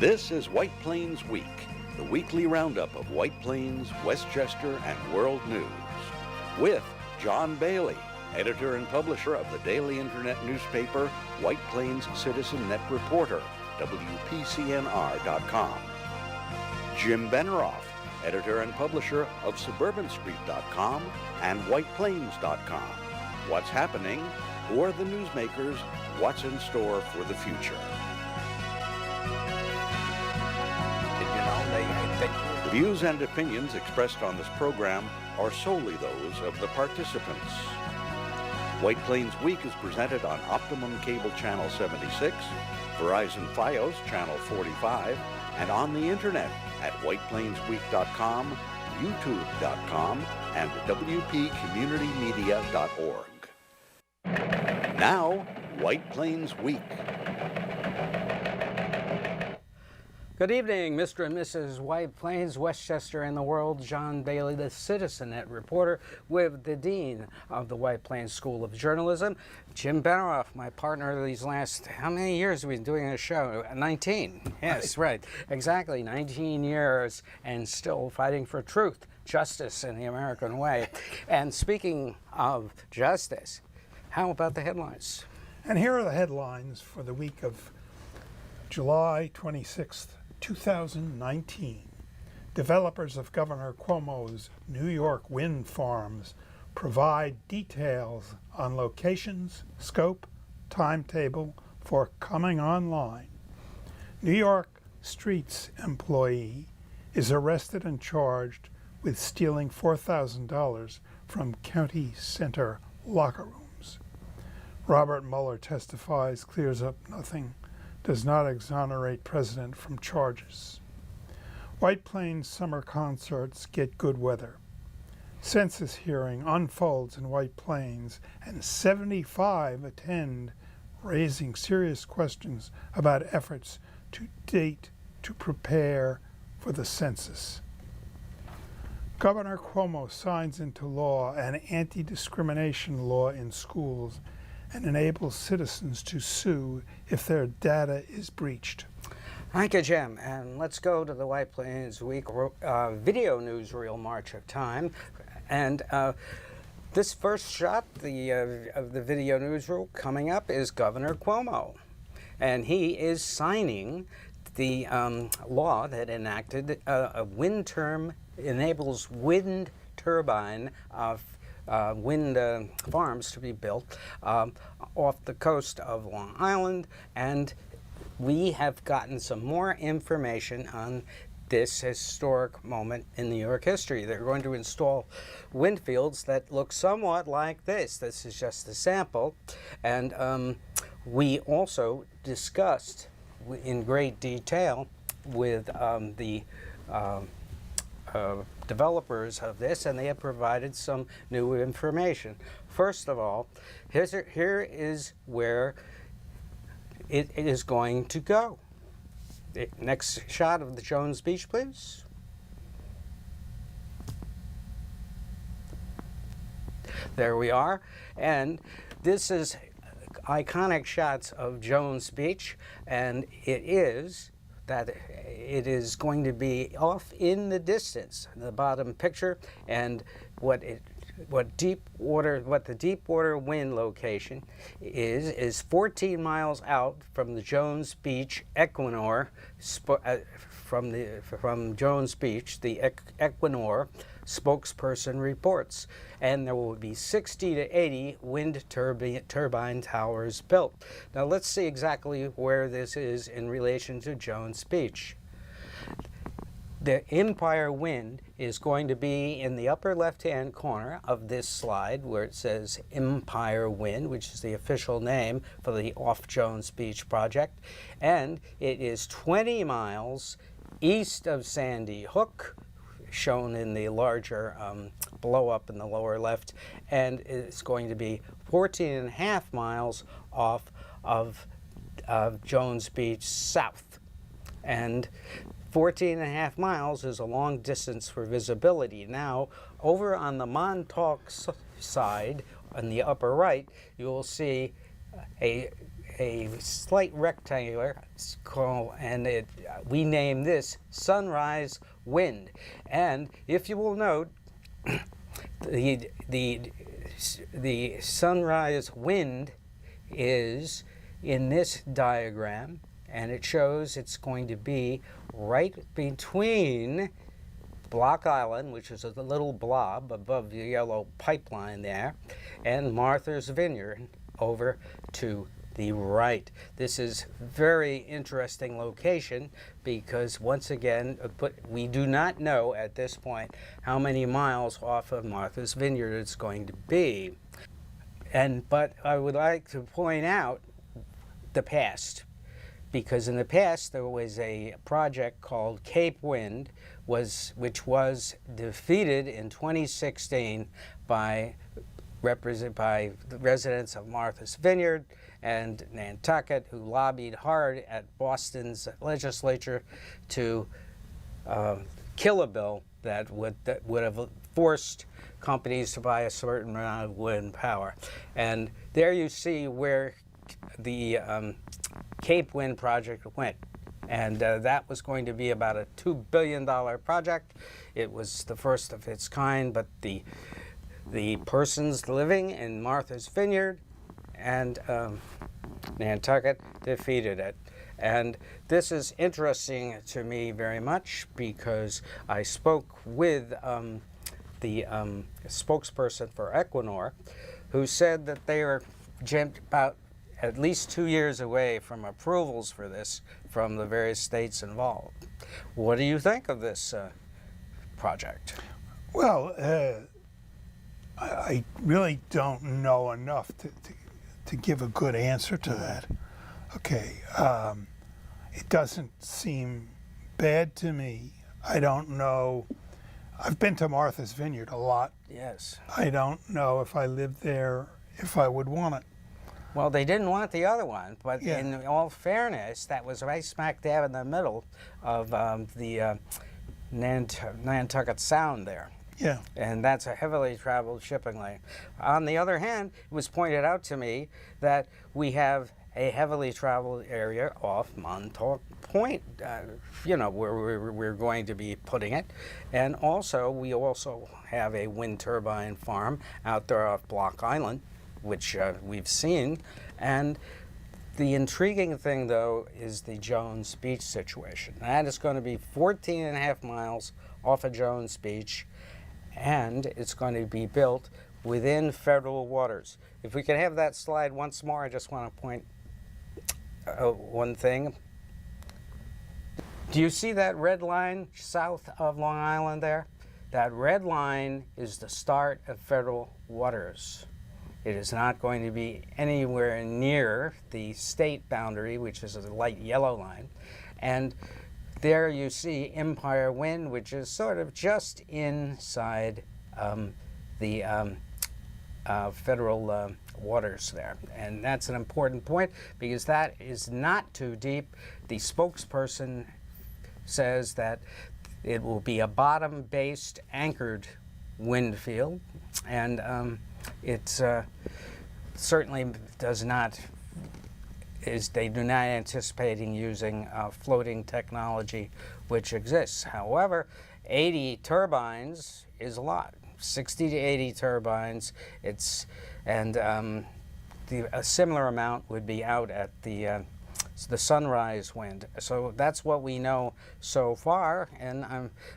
This is White Plains Week, the weekly roundup of White Plains, Westchester, and world news. With John Bailey, editor and publisher of the daily internet newspaper White Plains Citizen Net Reporter, WPCNR.com. Jim Benerofe, editor and publisher of SuburbanStreet.com and WhitePlains.com. What's happening? Who are the newsmakers? What's in store for the future? The views and opinions expressed on this program are solely those of the participants. White Plains Week is presented on Optimum Cable Channel 76, Verizon Fios Channel 45, and on the internet at whiteplainsweek.com, youtube.com, and wpcommunitymedia.org. Now, White Plains Week. Good evening, Mr. and Mrs. White Plains, Westchester, and the world. John Bailey, the Citizen-Net reporter, with the Dean of the White Plains School of Journalism, Jim Benerofe, my partner these last, how many years have we been doing this show? 19. Yes, right. Exactly, 19 years, and still fighting for truth, justice in the American way. And speaking of justice, how about the headlines? And here are the headlines for the week of July 26th. 2019. Developers of Governor Cuomo's New York wind farms provide details on locations, scope, timetable for coming online. New York Streets employee is arrested and charged with stealing $4,000 from county center locker rooms. Robert Mueller testifies, clears up nothing, does not exonerate president from charges. White Plains summer concerts get good weather. Census hearing unfolds in White Plains and 75 attend, raising serious questions about efforts to date to prepare for the census. Governor Cuomo signs into law an anti-discrimination law in schools and enables citizens to sue if their data is breached. Thank you, Jim. And let's go to the White Plains Week video newsreel March of Time. And this first shot of the video newsreel coming up is Governor Cuomo. And he is signing the law that enacted a wind term, enables wind turbine wind farms to be built off the coast of Long Island, and we have gotten some more information on this historic moment in New York history. They're going to install wind fields that look somewhat like this. This is just a sample, and we also discussed in great detail with the developers of this, and they have provided some new information. First of all, here is where it is going to go. Next shot of the Jones Beach, please. There we are, and this is iconic shots of Jones Beach, and it is going to be off in the distance, the bottom picture, and what the deep water wind location is 14 miles out from the Jones Beach Equinor, from Jones Beach, the Equinor spokesperson reports, and there will be 60 to 80 wind turbine towers built. Now let's see exactly where this is in relation to Jones Beach. The Empire Wind is going to be in the upper left-hand corner of this slide where it says Empire Wind, which is the official name for the Off Jones Beach project, and it is 20 miles east of Sandy Hook, shown in the larger blow-up in the lower left, and it's going to be 14.5 miles off of Jones Beach south. And 14.5 miles is a long distance for visibility. Now, over on the Montauk side, on the upper right, you will see a a slight rectangular, and we name this sunrise wind. And if you will note, the sunrise wind is in this diagram, and it shows it's going to be right between Block Island, which is a little blob above the yellow pipeline there, and Martha's Vineyard over to the right. This is very interesting location because, once again, we do not know at this point how many miles off of Martha's Vineyard it's going to be. But I would like to point out the past, because in the past there was a project called Cape Wind, which was defeated in 2016 by the residents of Martha's Vineyard and Nantucket, who lobbied hard at Boston's legislature to kill a bill that would have forced companies to buy a certain amount of wind power. And there you see where the Cape Wind project went. And that was going to be about a $2 billion project. It was the first of its kind, but the persons living in Martha's Vineyard and Nantucket defeated it. And this is interesting to me very much because I spoke with the spokesperson for Equinor, who said that they are about at least 2 years away from approvals for this from the various states involved. What do you think of this project? Well, I really don't know enough to give a good answer to that. Okay, it doesn't seem bad to me. I don't know. I've been to Martha's Vineyard a lot. Yes. I don't know if I lived there, if I would want it. Well, they didn't want the other one, but Yeah. in all fairness, that was right smack dab in the middle of the Nantucket Sound there. Yeah. And that's a heavily traveled shipping lane. On the other hand, it was pointed out to me that we have a heavily traveled area off Montauk Point, where we're going to be putting it. And also, we also have a wind turbine farm out there off Block Island, which we've seen. And the intriguing thing, though, is the Jones Beach situation. That is going to be 14 and a half miles off of Jones Beach, and it's going to be built within federal waters. If we could have that slide once more, I just want to point one thing. Do you see that red line south of Long Island there? That red line is the start of federal waters. It is not going to be anywhere near the state boundary, which is a light yellow line. And there you see Empire Wind, which is sort of just inside the federal waters there. And that's an important point because that is not too deep. The spokesperson says that it will be a bottom-based anchored wind field, and it's certainly does not, they do not anticipating using floating technology which exists. However, 80 turbines is a lot. 60 to 80 turbines. A similar amount would be out at the sunrise wind. So that's what we know so far.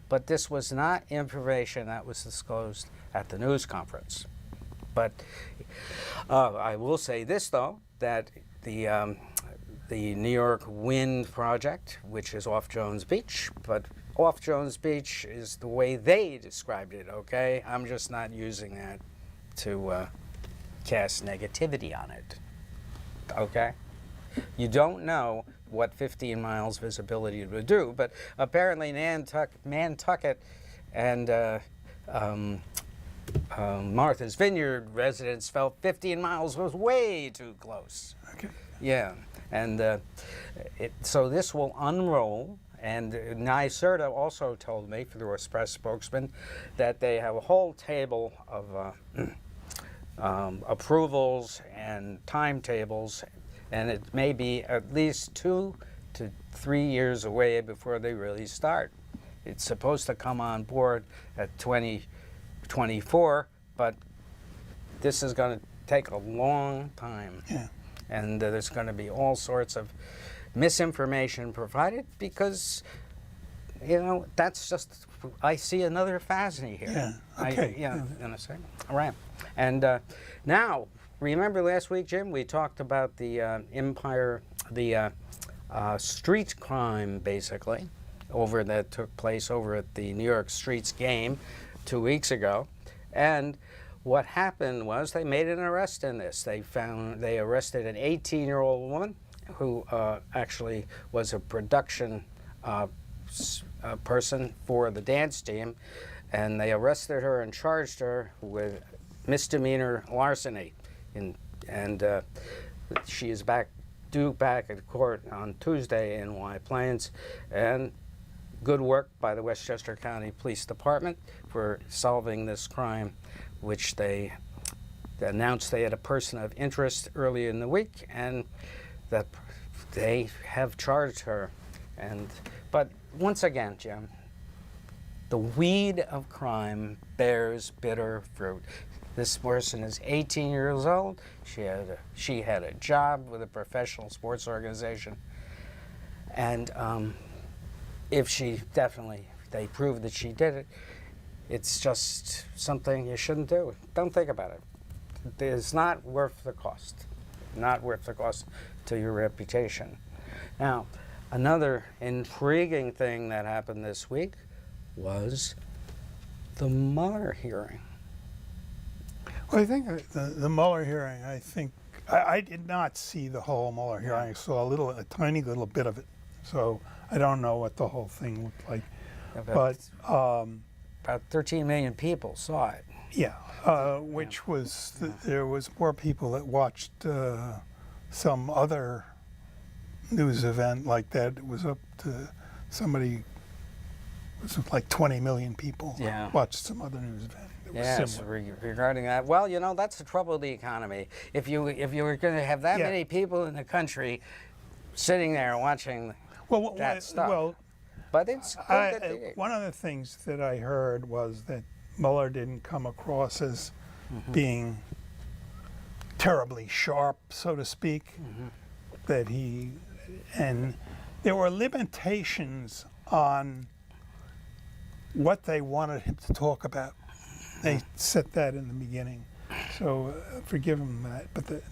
But this was not information that was disclosed at the news conference. But I will say this, though, that the New York Wind project, which is off Jones Beach, but off Jones Beach is the way they described it, okay? I'm just not using that to cast negativity on it, okay? You don't know what 15 miles visibility would do, but apparently Nantucket and Martha's Vineyard residents felt 15 miles was way too close. Okay. Yeah, and so this will unroll. And NYSERDA also told me, through a press spokesman, that they have a whole table of approvals and timetables and it may be at least 2 to 3 years away before they really start. It's supposed to come on board at 2024, but this is going to take a long time. Yeah. And there's going to be all sorts of misinformation provided because, you know, that's just, I see another FASNY here. Yeah, okay. In a second. All right. And now, remember last week, Jim, we talked about the street crime, basically, that took place over at the New York Streets game 2 weeks ago. And what happened was they made an arrest in this. They arrested an 18-year-old woman who actually was a production person for the dance team, and they arrested her and charged her with misdemeanor larceny. And she is due back at court on Tuesday in White Plains. And good work by the Westchester County Police Department for solving this crime, which they announced they had a person of interest early in the week, and that they have charged her. But once again, Jim, the weed of crime bears bitter fruit. This person is 18 years old. She had a job with a professional sports organization, and if they prove that she did it, it's just something you shouldn't do. Don't think about it. It's not worth the cost. Not worth the cost to your reputation. Now, another intriguing thing that happened this week was the Mueller hearing. Well, I think the Mueller hearing, I did not see the whole Mueller hearing. I saw a tiny little bit of it. So I don't know what the whole thing looked like. But about 13 million people saw it. Yeah, which was, there was more people that watched some other news event like that. It was up to it was like 20 million people watched some other news event. Yes, regarding that. Well, you know, that's the trouble with the economy. If you were going to have that many people in the country sitting there watching that stuff. Well, but it's good one of the things that I heard was that Mueller didn't come across as being terribly sharp, so to speak. And there were limitations on what they wanted him to talk about. They set that in the beginning, so forgive him that. But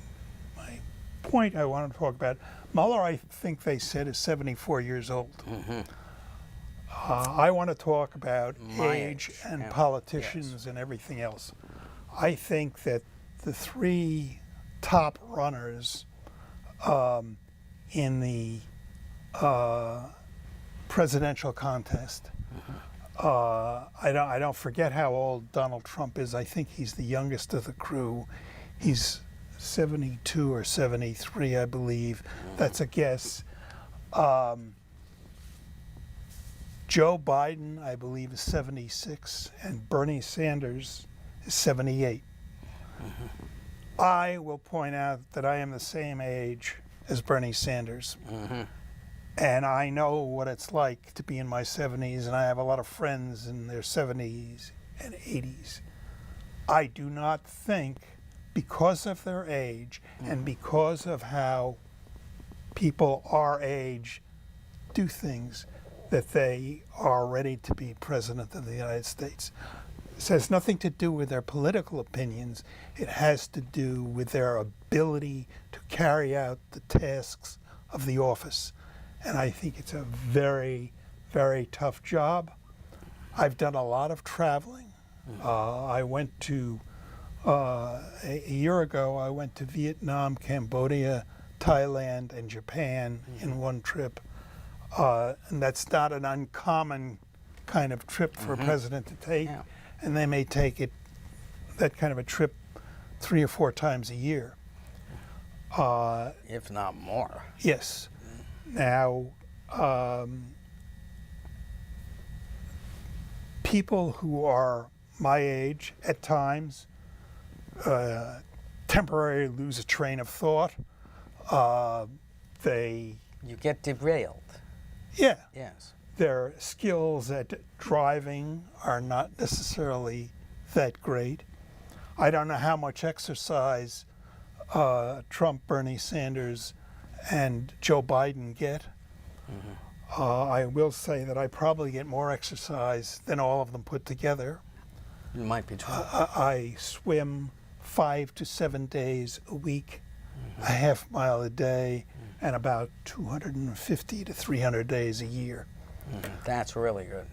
my point I wanted to talk about, Mueller, I think they said, is 74 years old. I want to talk about age and politicians and everything else. I think that the three top runners in the presidential contest, I don't forget how old Donald Trump is. I think he's the youngest of the crew. He's 72 or 73, I believe. That's a guess. Joe Biden, I believe, is 76, and Bernie Sanders is 78. I will point out that I am the same age as Bernie Sanders. And I know what it's like to be in my 70s, and I have a lot of friends in their 70s and 80s. I do not think, because of their age and because of how people our age do things, that they are ready to be president of the United States. This has nothing to do with their political opinions. It has to do with their ability to carry out the tasks of the office. And I think it's a very, very tough job. I've done a lot of traveling. I went to, a year ago, I went to Vietnam, Cambodia, Thailand, and Japan in one trip. And that's not an uncommon kind of trip for a president to take. And they may take that kind of a trip 3 or 4 times a year. If not more. Yes. Now, people who are my age at times temporarily lose a train of thought. They, You get derailed. yeah, Yes. their skills at driving are not necessarily that great. I don't know how much exercise Trump, Bernie Sanders, and Joe Biden get. I will say that I probably get more exercise than all of them put together. It might be true. I swim 5 to 7 days a week, a half mile a day, and about 250 to 300 days a year. That's really good.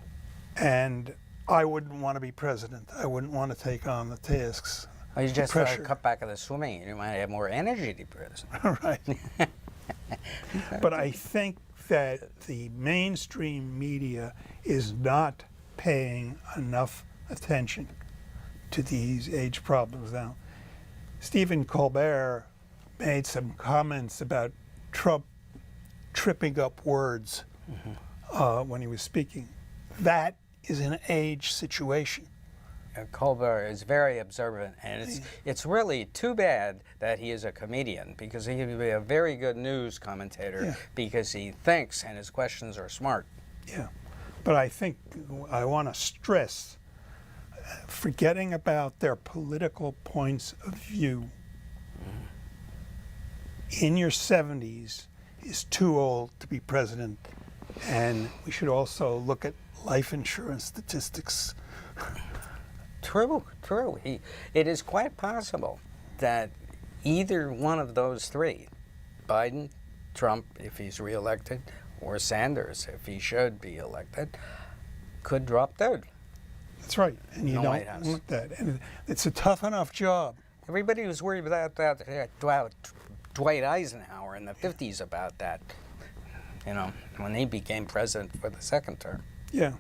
And I wouldn't want to be president. I wouldn't want to take on the tasks. Oh, you just pressure. cut back on the swimming. You might have more energy to be president. Right. But I think that the mainstream media is not paying enough attention to these age problems now. Stephen Colbert made some comments about Trump tripping up words when he was speaking. That is an age situation. Colbert is very observant, and it's really too bad that he is a comedian, because he would be a very good news commentator because he thinks and his questions are smart. Yeah, but I think I want to stress, forgetting about their political points of view, in your 70s is too old to be president, and we should also look at life insurance statistics. True, true. It is quite possible that either one of those three, Biden, Trump, if he's reelected, or Sanders, if he should be elected, could drop dead. That's right, and you No don't White House. want that. And it's a tough enough job. Everybody was worried about that, Dwight Eisenhower in the 50s about that, you know, when he became president for the second term. Yeah,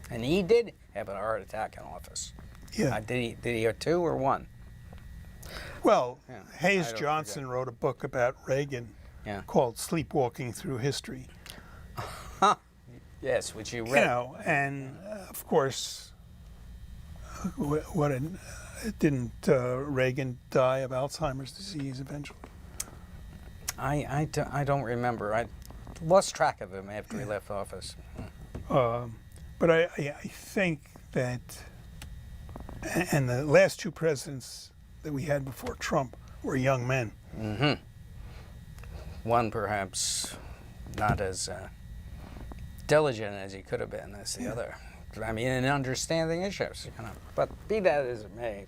And he did have a heart attack in office. yeah. Did he have two or one? Well, Yeah, I Hayes don't Johnson wrote a book about Reagan called Sleepwalking Through History. Yes, which you read. You know, and of course, didn't Reagan die of Alzheimer's disease eventually? I don't remember. I lost track of him after he left office. But I think that, and the last two presidents that we had before Trump were young men. One perhaps not as diligent as he could have been as the other. I mean, in understanding issues, you know. But be that as it may,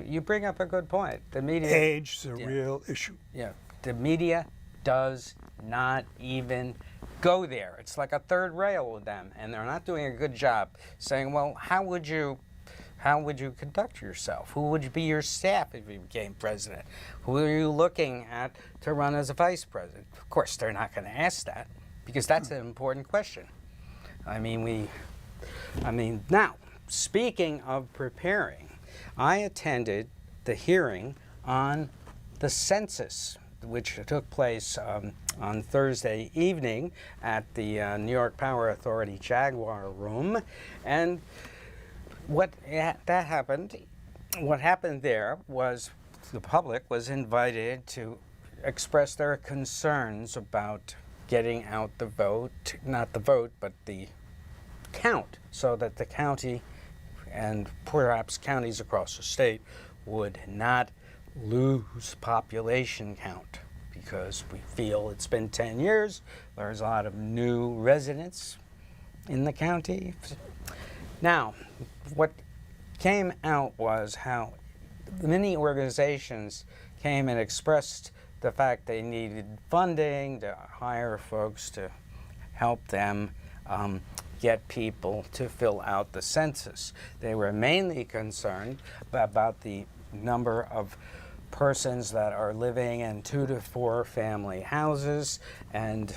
you bring up a good point. The media Age is a real issue. Yeah, the media does not even go there. It's like a third rail with them, and they're not doing a good job saying, well, how would you conduct yourself? Who would be your staff if you became president? Who are you looking at to run as a vice president? Of course, they're not going to ask that, because that's an important question. I mean, now, speaking of preparing, I attended the hearing on the census, which took place on Thursday evening at the New York Power Authority Jaguar Room. And what happened there was the public was invited to express their concerns about getting out the vote, not the vote, but the count, so that the county and perhaps counties across the state would not lose population count, because we feel it's been 10 years, there's a lot of new residents in the county. Now, what came out was how many organizations came and expressed the fact they needed funding to hire folks to help them get people to fill out the census. They were mainly concerned about the number of persons that are living in 2 to 4 family houses, and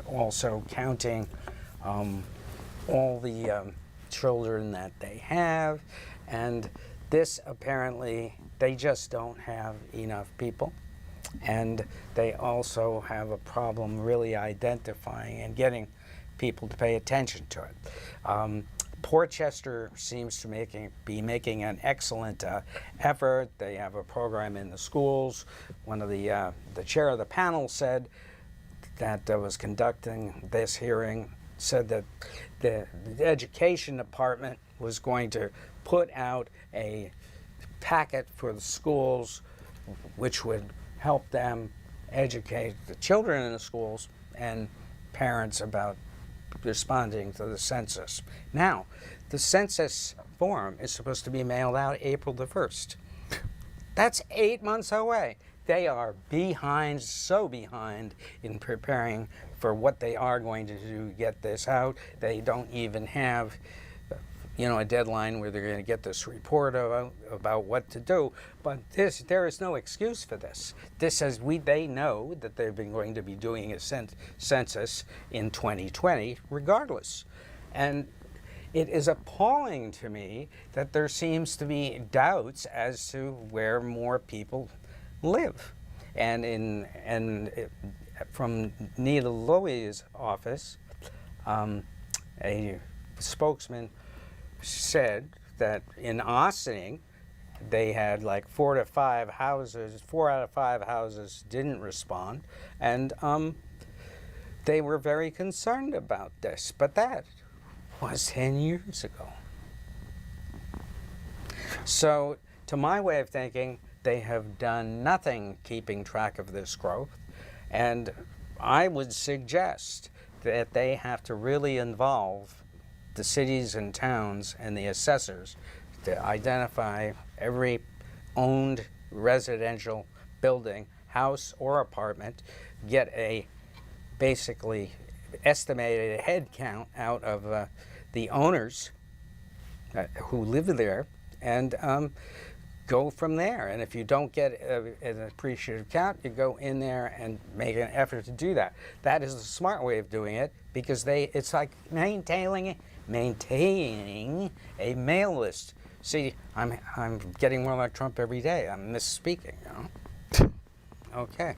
also counting all the children that they have. And this, apparently, they just don't have enough people, and they also have a problem really identifying and getting people to pay attention to it. Portchester seems to be making an excellent effort. They have a program in the schools. One of the chair of the panel said that was conducting this hearing said that the education department was going to put out a packet for the schools which would help them educate the children in the schools and parents about responding to the census. Now, the census form is supposed to be mailed out April the 1st. That's 8 months away. They are behind, so behind in preparing for what they are going to do to get this out. They don't even have, a deadline where they're going to get this report about what to do. But there is no excuse for this. This says they know that they've been going to be doing a census in 2020 regardless. And it is appalling to me that there seems to be doubts as to where more people live. And from Nita Lowey's office, a spokesman said that in Ossining, they had like 4 out of 5 houses didn't respond, and they were very concerned about this. But that was 10 years ago. So, to my way of thinking, they have done nothing keeping track of this growth, and I would suggest that they have to really involve the cities and towns and the assessors to identify every owned residential building, house or apartment, get a basically estimated head count out of the owners who live there, and go from there. And if you don't get an appreciative count, you go in there and make an effort to do that. That is the smart way of doing it, because it's like maintaining a mail list. See, I'm getting more like Trump every day. I'm misspeaking, Okay.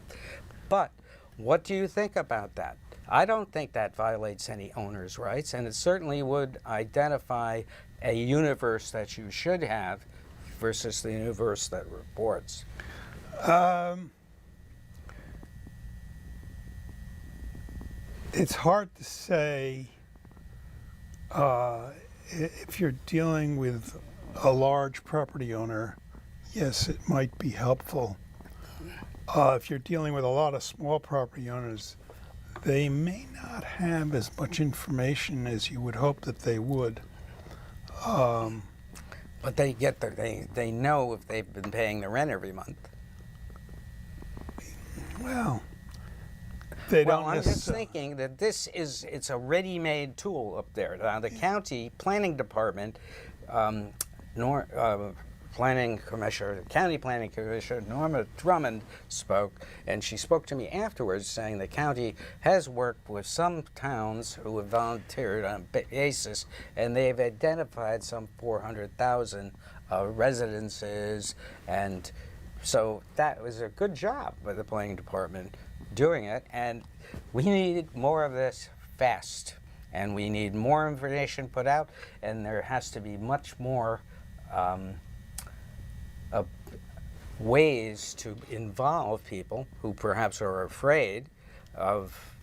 But what do you think about that? I don't think that violates any owner's rights, and it certainly would identify a universe that you should have versus the universe that reports. It's hard to say if you're dealing with a large property owner, yes, it might be helpful. If you're dealing with a lot of small property owners, they may not have as much information as you would hope that they would. But they they know if they've been paying the rent every month. Well, they don't. I'm just thinking that it's a ready-made tool up there. Now, the county planning department, planning commissioner, county planning commissioner Norma Drummond spoke, and she spoke to me afterwards saying the county has worked with some towns who have volunteered on a basis, and they've identified some 400,000 residences, and so that was a good job by the planning department doing it, and we need more of this fast, and we need more information put out, and there has to be much more ways to involve people who perhaps are afraid of,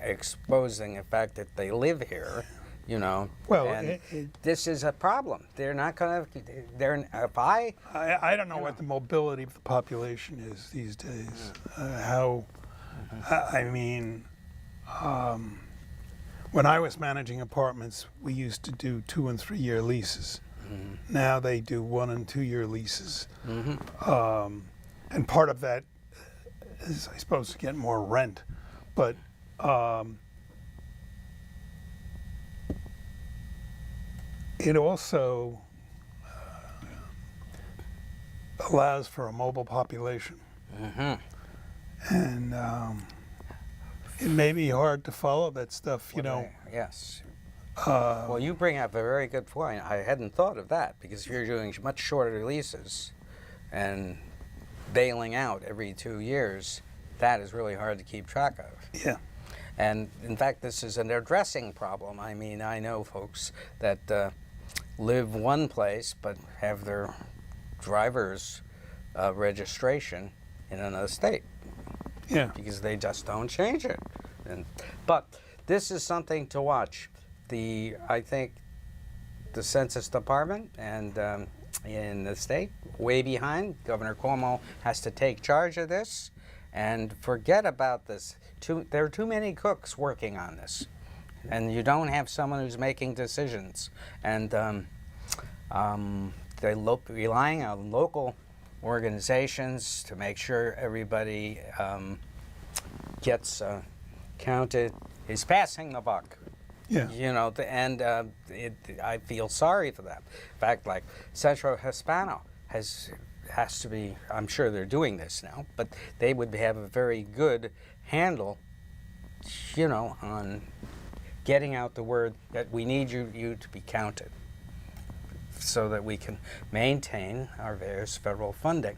exposing the fact that they live here, Well, and this is a problem. They're not going to, I don't know what the mobility of the population is these days. When I was managing apartments, we used to do 2- and 3-year leases. Mm-hmm. Now they do 1- and 2-year leases. Mm-hmm. And part of that is, I suppose, to get more rent. But it also allows for a mobile population. Mm-hmm. And it may be hard to follow that stuff, Yes. Well, you bring up a very good point. I hadn't thought of that, because if you're doing much shorter leases and bailing out every 2 years, that is really hard to keep track of. Yeah. And in fact, this is an addressing problem. I mean, I know folks that live one place but have their driver's registration in another state. Yeah. Because they just don't change it. But this is something to watch. I think the Census Department and in the state, way behind. Governor Cuomo has to take charge of this and forget about this. There are too many cooks working on this, and you don't have someone who's making decisions. And they're relying on local organizations to make sure everybody gets counted, is passing the buck. Yeah. You know, I feel sorry for them. In fact, like Centro Hispano has to be, I'm sure they're doing this now, but they would have a very good handle, you know, on getting out the word that we need you to be counted so that we can maintain our various federal funding.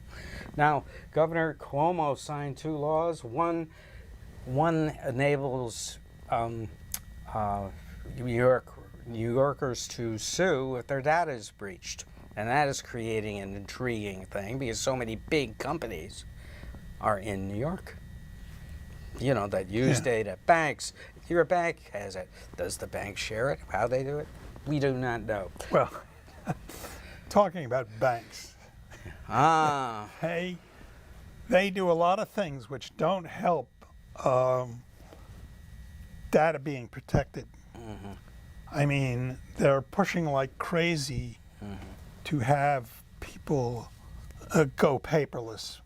Now, Governor Cuomo signed 2 laws. One enables New Yorkers to sue if their data is breached. And that is creating an intriguing thing because so many big companies are in New York. You know, that use data. Banks, your bank has it. Does the bank share it? How they do it? We do not know. Well, talking about banks. Hey, they do a lot of things which don't help data being protected. Mm-hmm. I mean, they're pushing like crazy to have people go paperless.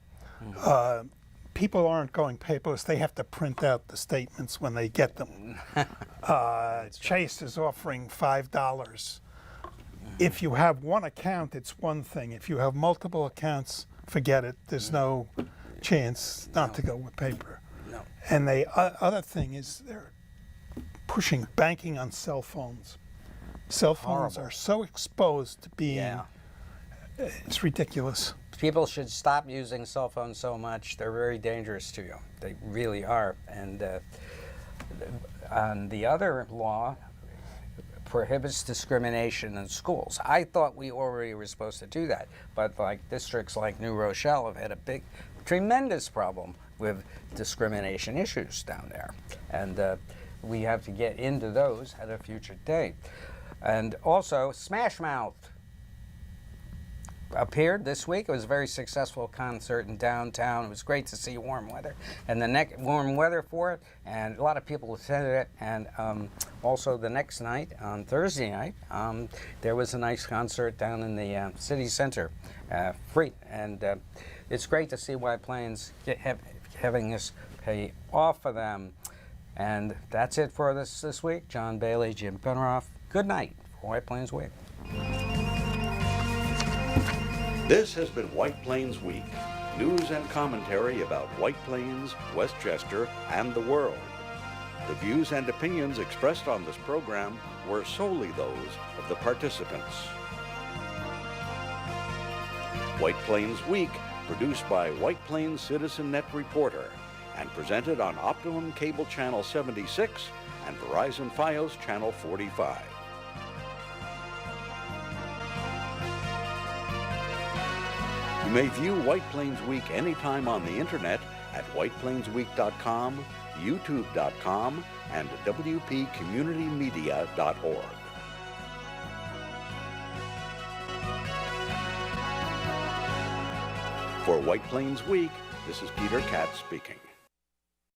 People aren't going paperless. They have to print out the statements when they get them. Chase is offering $5. If you have one account, it's one thing. If you have multiple accounts, forget it. There's no chance not to go with paper. No. And the other thing is they're pushing banking on cell phones. Cell phones are so exposed to being, it's ridiculous. People should stop using cell phones so much. They're very dangerous to you. They really are. And the other law prohibits discrimination in schools. I thought we already were supposed to do that, but like districts like New Rochelle have had a tremendous problem with discrimination issues down there. And we have to get into those at a future date. And also, Smash Mouth appeared this week. It was a very successful concert in downtown. It was great to see warm weather and warm weather for it, and a lot of people attended it. And also the next night, on Thursday night, there was a nice concert down in the city center, free. And it's great to see White Plains having this pay off for them. And that's it for this week. John Bailey, Jim Benerofe. Good night for White Plains Week. This has been White Plains Week, news and commentary about White Plains, Westchester, and the world. The views and opinions expressed on this program were solely those of the participants. White Plains Week, produced by White Plains Citizen Net Reporter, and presented on Optimum Cable Channel 76 and Verizon Fios Channel 45. You may view White Plains Week anytime on the internet at whiteplainsweek.com, youtube.com, and wpcommunitymedia.org. For White Plains Week, this is Peter Katz speaking.